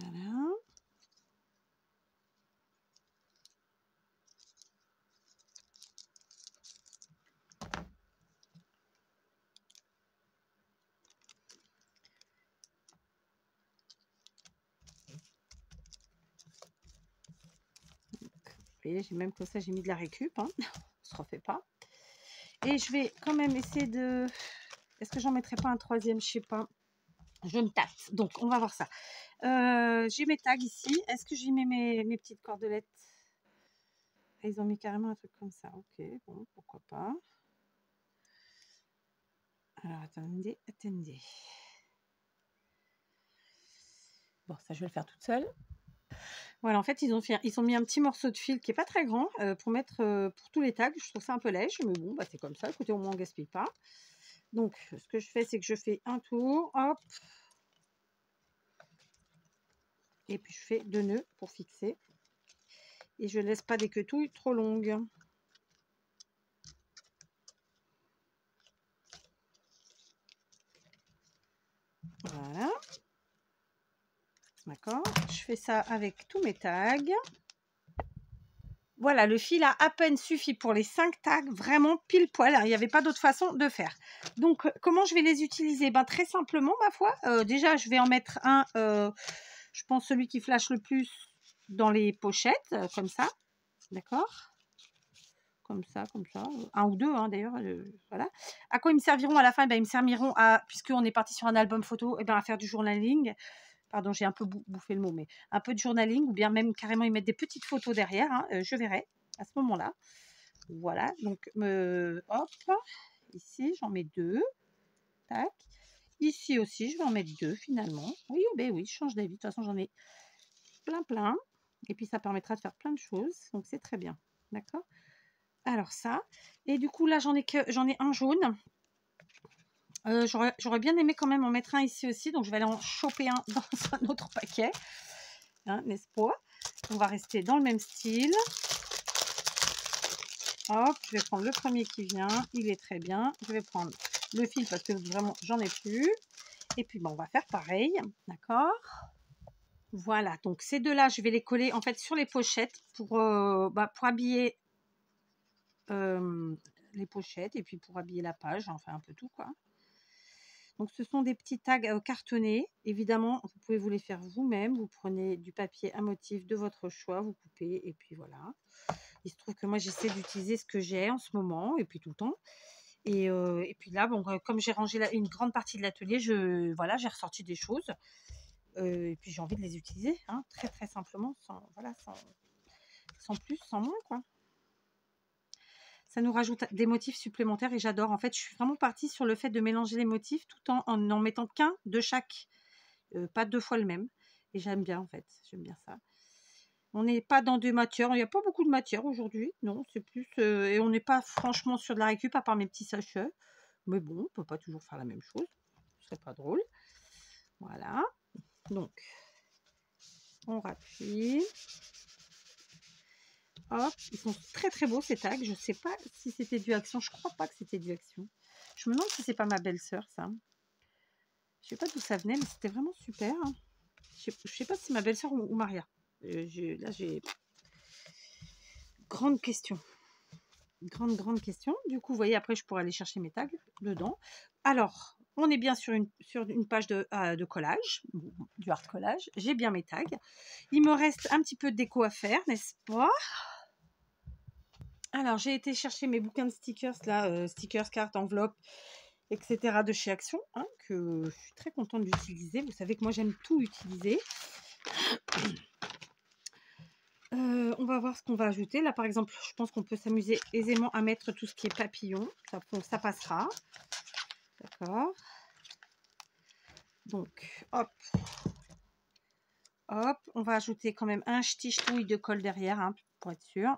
Vous voyez, j'ai même comme ça, j'ai mis de la récup. Hein. On se refait pas. Et je vais quand même essayer de... Est-ce que j'en mettrai pas un troisième? Je sais pas. Je me tâte. Donc, on va voir ça. J'ai mes tags ici. Est-ce que j'y mets mes petites cordelettes? Ils ont mis carrément un truc comme ça. Ok, bon, pourquoi pas. Alors, attendez. Bon, ça, je vais le faire toute seule. Voilà, en fait, ils ont mis un petit morceau de fil qui est pas très grand pour mettre pour tous les tags. Je trouve ça un peu léger, mais bon, bah, c'est comme ça. Écoutez, au moins, on gaspille pas. Donc, ce que je fais, c'est que je fais un tour. Hop. Et puis, je fais 2 nœuds pour fixer. Et je laisse pas des quetouilles trop longues. Voilà. D'accord. Je fais ça avec tous mes tags. Voilà, le fil a à peine suffi pour les 5 tags, vraiment pile poil. Il n'y avait pas d'autre façon de faire. Donc, comment je vais les utiliser? Ben, très simplement, ma foi. Déjà, je vais en mettre un, je pense celui qui flash le plus dans les pochettes, comme ça. D'accord? Comme ça. Un ou deux, hein, d'ailleurs. Voilà. À quoi ils me serviront à la fin? Ben, ils me serviront à, puisqu'on est parti sur un album photo, à faire du journaling. Pardon, j'ai un peu bouffé le mot, mais un peu de journaling, ou bien même carrément y mettre des petites photos derrière, hein, je verrai à ce moment-là. Voilà, donc hop, ici j'en mets 2, tac. Ici aussi, je vais en mettre 2 finalement. Oui, ben oui, je change d'avis, de toute façon j'en ai plein. Et puis ça permettra de faire plein de choses, donc c'est très bien, d'accord? Alors ça, et du coup là j'en ai un jaune. J'aurais bien aimé quand même en mettre un ici aussi, donc je vais aller en choper un dans un autre paquet, hein, n'est-ce pas? On va rester dans le même style. Hop, je vais prendre le premier qui vient, il est très bien. Je vais prendre le fil parce que vraiment j'en ai plus. Et puis on va faire pareil, d'accord? Voilà, donc ces deux-là, je vais les coller en fait sur les pochettes pour habiller les pochettes et puis pour habiller la page, enfin un peu tout quoi. Donc, ce sont des petits tags cartonnés. Évidemment, vous pouvez vous les faire vous-même. Vous prenez du papier à motif de votre choix, vous coupez et puis voilà. Il se trouve que moi, j'essaie d'utiliser ce que j'ai en ce moment et puis tout le temps. Et puis là, bon, comme j'ai rangé une grande partie de l'atelier, voilà, j'ai ressorti des choses. Et puis j'ai envie de les utiliser, hein, très très simplement, voilà, sans plus, sans moins, quoi. Ça nous rajoute des motifs supplémentaires et j'adore. En fait, je suis vraiment partie sur le fait de mélanger les motifs tout en n'en mettant qu'un de chaque, pas 2 fois le même. Et j'aime bien, en fait, j'aime bien ça. On n'est pas dans des matières, il n'y a pas beaucoup de matière aujourd'hui, non, c'est plus... et on n'est pas franchement sur de la récup, à part mes petits sachets. Mais bon, on ne peut pas toujours faire la même chose, ce serait pas drôle. Voilà, donc, on rappuie. Hop, ils sont très très beaux ces tags. Je ne sais pas si c'était du Action. Je crois pas que c'était du Action. Je me demande si c'est pas ma belle-sœur, ça. Je sais pas d'où ça venait, mais c'était vraiment super. Je sais pas si c'est ma belle-sœur ou Maria. Là, j'ai... Grande question. Grande question. Du coup, vous voyez, après, je pourrais aller chercher mes tags dedans. Alors, on est bien sur une page de collage, du hard collage. J'ai bien mes tags. Il me reste un petit peu de déco à faire, n'est-ce pas? Alors, j'ai été chercher mes bouquins de stickers, là, stickers, cartes, enveloppes, etc. de chez Action, hein, que je suis très contente d'utiliser. Vous savez que moi, j'aime tout utiliser. On va voir ce qu'on va ajouter. Là, par exemple, je pense qu'on peut s'amuser aisément à mettre tout ce qui est papillon. Ça passera. D'accord. Donc, hop. Hop. On va ajouter quand même un ch'ti-ch'touille de colle derrière, hein, pour être sûr.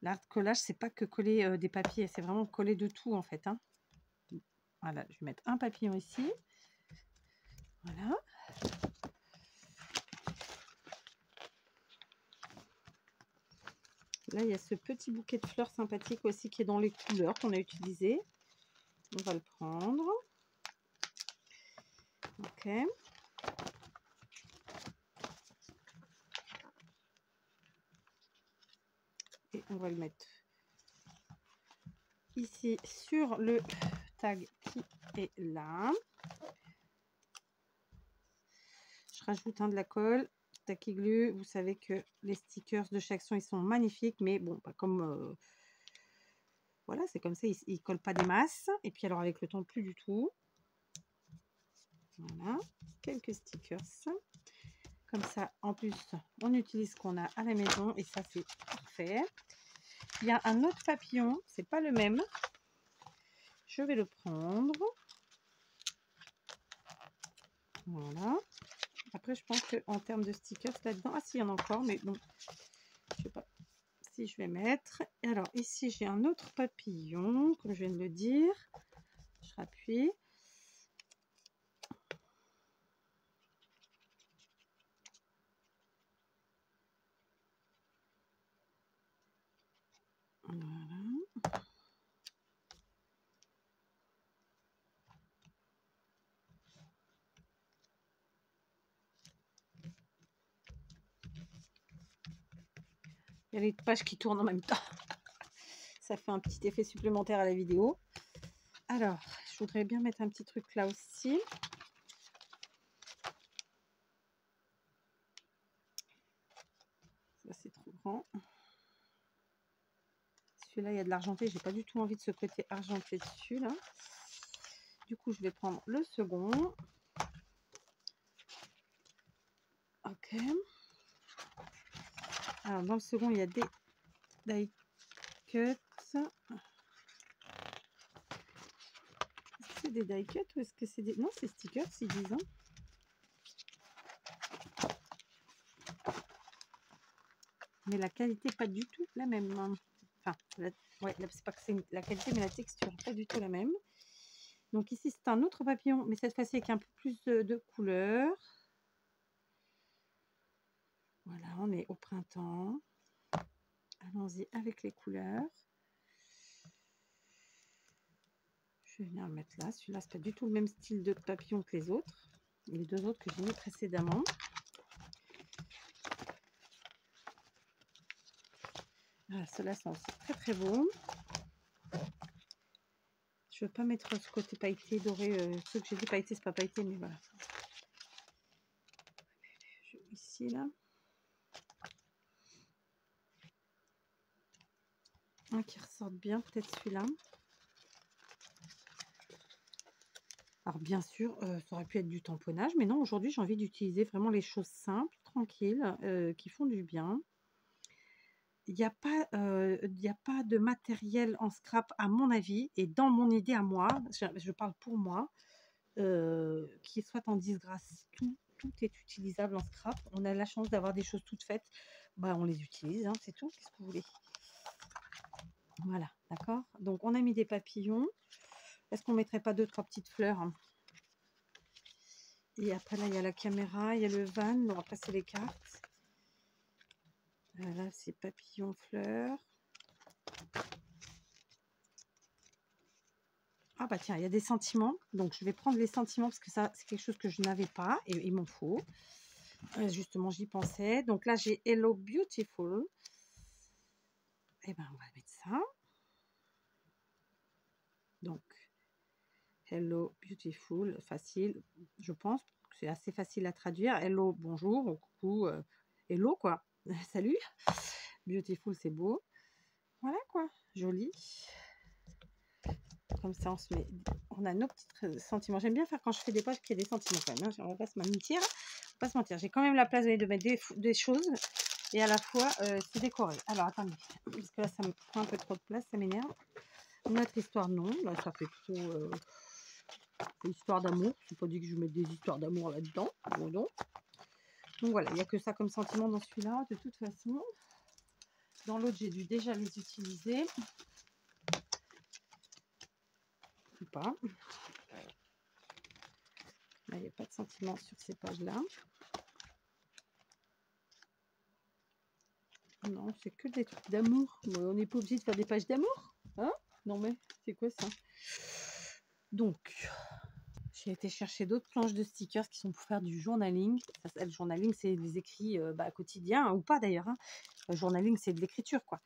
L'art collage, c'est pas que coller des papiers, c'est vraiment coller de tout, en fait, hein. Voilà, je vais mettre un papillon ici. Voilà. Là, il y a ce petit bouquet de fleurs sympathique aussi qui est dans les couleurs qu'on a utilisées. On va le prendre. Ok. Et on va le mettre ici sur le tag qui est là. Je rajoute de la colle. Tacky Glue, vous savez que les stickers de chez Action, ils sont magnifiques, mais bon, pas comme... voilà, c'est comme ça, ils ne collent pas des masses. Et puis alors avec le temps, plus du tout. Voilà, quelques stickers. Comme ça, en plus, on utilise ce qu'on a à la maison et ça, c'est parfait. Il y a un autre papillon, c'est pas le même. Je vais le prendre. Voilà. Après, je pense qu'en termes de stickers là-dedans, ah si, il y en a encore, mais bon, je sais pas si je vais mettre. Et alors, ici, j'ai un autre papillon, comme je viens de le dire. Je rappuie. Voilà. Il y a les pages qui tournent en même temps. Ça fait un petit effet supplémentaire à la vidéo. Alors, je voudrais bien mettre un petit truc là aussi. Ça, c'est trop grand. Celui-là, il y a de l'argenté. J'ai pas du tout envie de ce côté argenté dessus, là. Du coup, je vais prendre le second. Ok. Alors, dans le second, il y a des die cuts. C'est des die cuts ou est-ce que c'est des... Non, c'est stickers, ils disent. Hein. Mais la qualité, pas du tout la même. Enfin, ouais, c'est pas que c'est la qualité, mais la texture, pas du tout la même. Donc ici, c'est un autre papillon, mais cette fois-ci avec un peu plus de couleurs. Voilà, on est au printemps. Allons-y avec les couleurs. Je vais venir le mettre là. Celui-là, c'est pas du tout le même style de papillon que les autres. Les deux autres que j'ai mis précédemment. Voilà, ceux-là sont aussi très très beaux. Je veux pas mettre ce côté pailleté doré. Ce que j'ai dit pailleté, c'est pas pailleté, mais voilà. Ici, là. Un qui ressorte bien, peut-être celui-là. Alors bien sûr, ça aurait pu être du tamponnage, mais non, aujourd'hui j'ai envie d'utiliser vraiment les choses simples, tranquilles, qui font du bien. Il n'y a pas de matériel en scrap à mon avis et dans mon idée à moi, je parle pour moi, qui soit en disgrâce. Tout est utilisable en scrap. On a la chance d'avoir des choses toutes faites, bah, on les utilise, hein, c'est tout. Qu'est-ce que vous voulez? Voilà, d'accord? Donc on a mis des papillons. Est-ce qu'on mettrait pas 2-3 petites fleurs, hein? Et après là, il y a la caméra, il y a le van. Bon, après c'est les cartes. Là, c'est papillons, fleurs. Ah bah tiens, il y a des sentiments. Donc je vais prendre les sentiments parce que ça, c'est quelque chose que je n'avais pas et il m'en faut. Justement, j'y pensais. Donc là, j'ai Hello Beautiful. Et ben, on va mettre ça. Donc, Hello Beautiful, facile, je pense. C'est assez facile à traduire. Hello, bonjour, ou coucou, hello quoi. Salut. Beautiful, c'est beau. Voilà quoi, joli. Comme ça, on a nos petits sentiments. J'aime bien faire quand je fais des pages qu'il y ait des sentiments quand même. Hein. On va pas se mentir. On va pas se mentir. J'ai quand même la place de mettre des choses et à la fois c'est décoré. Alors attendez, parce que là ça me prend un peu trop de place, ça m'énerve. Notre histoire, non. Là, ça fait plutôt histoire d'amour. Je n'ai pas dit que je mette des histoires d'amour là-dedans. Bon, non. Donc voilà, il n'y a que ça comme sentiment dans celui-là. De toute façon, dans l'autre, j'ai dû déjà les utiliser. Ou pas. Là, il n'y a pas de sentiment sur ces pages-là. Non, c'est que des trucs d'amour. On n'est pas obligé de faire des pages d'amour. Hein? Non, mais c'est quoi ça? Donc, j'ai été chercher d'autres planches de stickers qui sont pour faire du journaling. Le journaling, c'est des écrits quotidiens, ou pas d'ailleurs. Hein. Le journaling, c'est de l'écriture, quoi.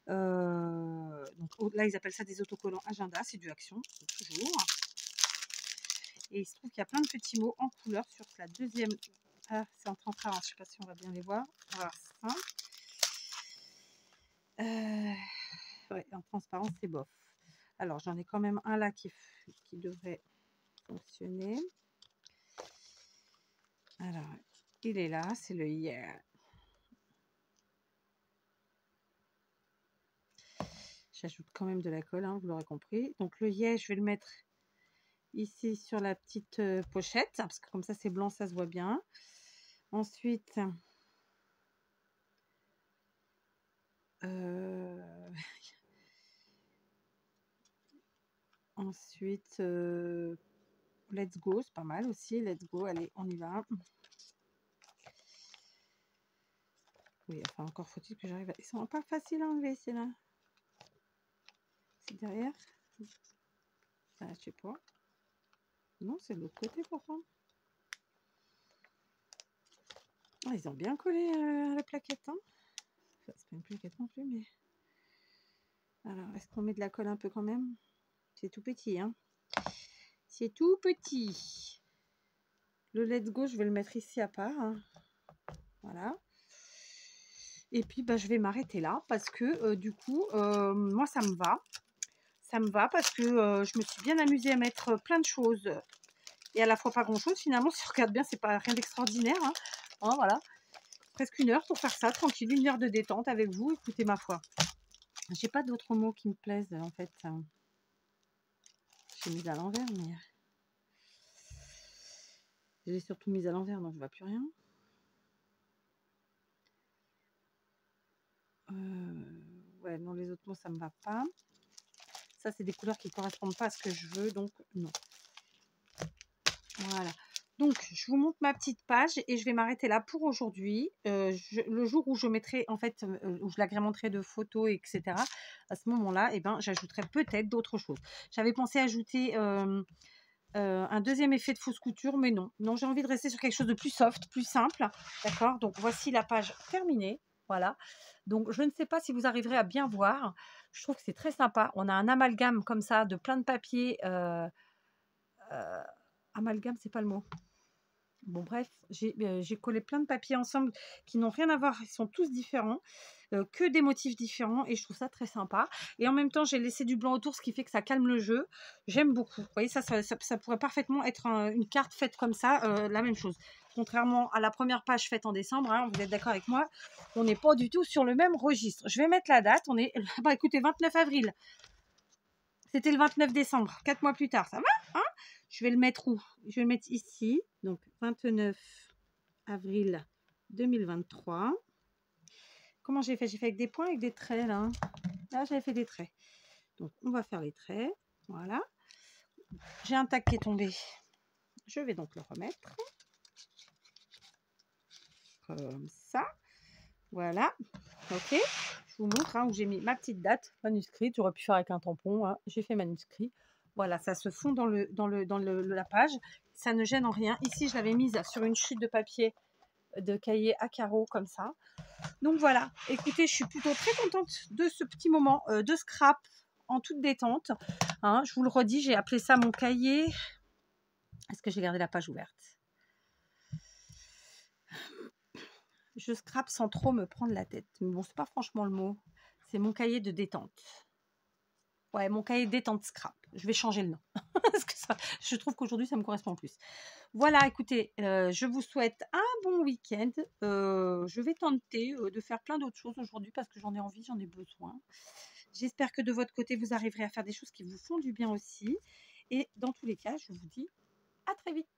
Donc là, ils appellent ça des autocollants agenda. C'est du action, toujours. Et il se trouve qu'il y a plein de petits mots en couleur sur la deuxième. Ah, c'est en transparent. Je ne sais pas si on va bien les voir. Voilà, ça. Ouais, en transparence, c'est bof. Alors, j'en ai quand même un là qui devrait fonctionner. Alors, il est là, c'est le yeah. J'ajoute quand même de la colle, hein, vous l'aurez compris. Donc, le yeah, je vais le mettre ici sur la petite pochette, parce que comme ça, c'est blanc, ça se voit bien. Ensuite, let's go, c'est pas mal aussi. Let's go, allez, on y va. Oui, enfin, encore faut-il que j'arrive à... Ils sont pas faciles à enlever, c'est là. C'est derrière. Ah, je sais pas. Non, c'est de l'autre côté pourtant. Ah, ils ont bien collé à la plaquette. Hein. Enfin, c'est pas une plaquette non plus, mais... Alors, est-ce qu'on met de la colle un peu quand même? C'est tout petit, hein. C'est tout petit. Le let's go, je vais le mettre ici à part. Hein. Voilà. Et puis, bah, je vais m'arrêter là parce que du coup, moi, ça me va. Ça me va parce que je me suis bien amusée à mettre plein de choses et à la fois pas grand-chose. Finalement, si on regarde bien, c'est pas rien d'extraordinaire. Hein. Hein, voilà. Presque 1 heure pour faire ça, tranquille. 1 heure de détente avec vous. Écoutez, ma foi. J'ai pas d'autres mots qui me plaisent, en fait. J'ai mis à l'envers, mais... J'ai surtout mis à l'envers, donc je vois plus rien. Ouais, non, les autres mots, ça me va pas. Ça, c'est des couleurs qui correspondent pas à ce que je veux, donc non. Voilà. Donc, je vous montre ma petite page et je vais m'arrêter là pour aujourd'hui. Le jour où je mettrai, en fait, où je l'agrémenterai de photos, etc., à ce moment-là, eh ben, j'ajouterai peut-être d'autres choses. J'avais pensé ajouter un deuxième effet de fausse couture, mais non. Non, j'ai envie de rester sur quelque chose de plus soft, plus simple. D'accord? Donc, voici la page terminée. Voilà. Donc, je ne sais pas si vous arriverez à bien voir. Je trouve que c'est très sympa. On a un amalgame comme ça de plein de papiers. Amalgame, c'est pas le mot. Bon, bref, j'ai collé plein de papiers ensemble qui n'ont rien à voir. Ils sont tous différents, que des motifs différents. Et je trouve ça très sympa. Et en même temps, j'ai laissé du blanc autour, ce qui fait que ça calme le jeu. J'aime beaucoup. Vous voyez, ça pourrait parfaitement être une carte faite comme ça, la même chose. Contrairement à la première page faite en décembre, hein, vous êtes d'accord avec moi, on n'est pas du tout sur le même registre. Je vais mettre la date. On est, bah, écoutez, 29 avril. C'était le 29 décembre, 4 mois plus tard. Ça va, hein? Je vais le mettre où? Je vais le mettre ici. Donc, 29 avril 2023. Comment j'ai fait? J'ai fait avec des points, avec des traits, là. Là, j'avais fait des traits. Donc, on va faire les traits. Voilà. J'ai un tag qui est tombé. Je vais donc le remettre. Comme ça. Voilà. Ok. Je vous montre où j'ai mis ma petite date manuscrite. J'aurais pu faire avec un tampon. Hein. J'ai fait manuscrit. Voilà, ça se fond dans la page. Ça ne gêne en rien. Ici, je l'avais mise sur une chute de papier de cahier à carreaux comme ça. Donc voilà, écoutez, je suis plutôt très contente de ce petit moment de scrap en toute détente. Hein, je vous le redis, j'ai appelé ça mon cahier. Est-ce que j'ai gardé la page ouverte? Je scrape sans trop me prendre la tête. Mais bon, c'est pas franchement le mot. C'est mon cahier de détente. Ouais, mon cahier détente scrap. Je vais changer le nom. Parce que ça, je trouve qu'aujourd'hui, ça me correspond plus. Voilà, écoutez, je vous souhaite un bon week-end. Je vais tenter de faire plein d'autres choses aujourd'hui parce que j'en ai envie, j'en ai besoin. J'espère que de votre côté, vous arriverez à faire des choses qui vous font du bien aussi. Et dans tous les cas, je vous dis à très vite.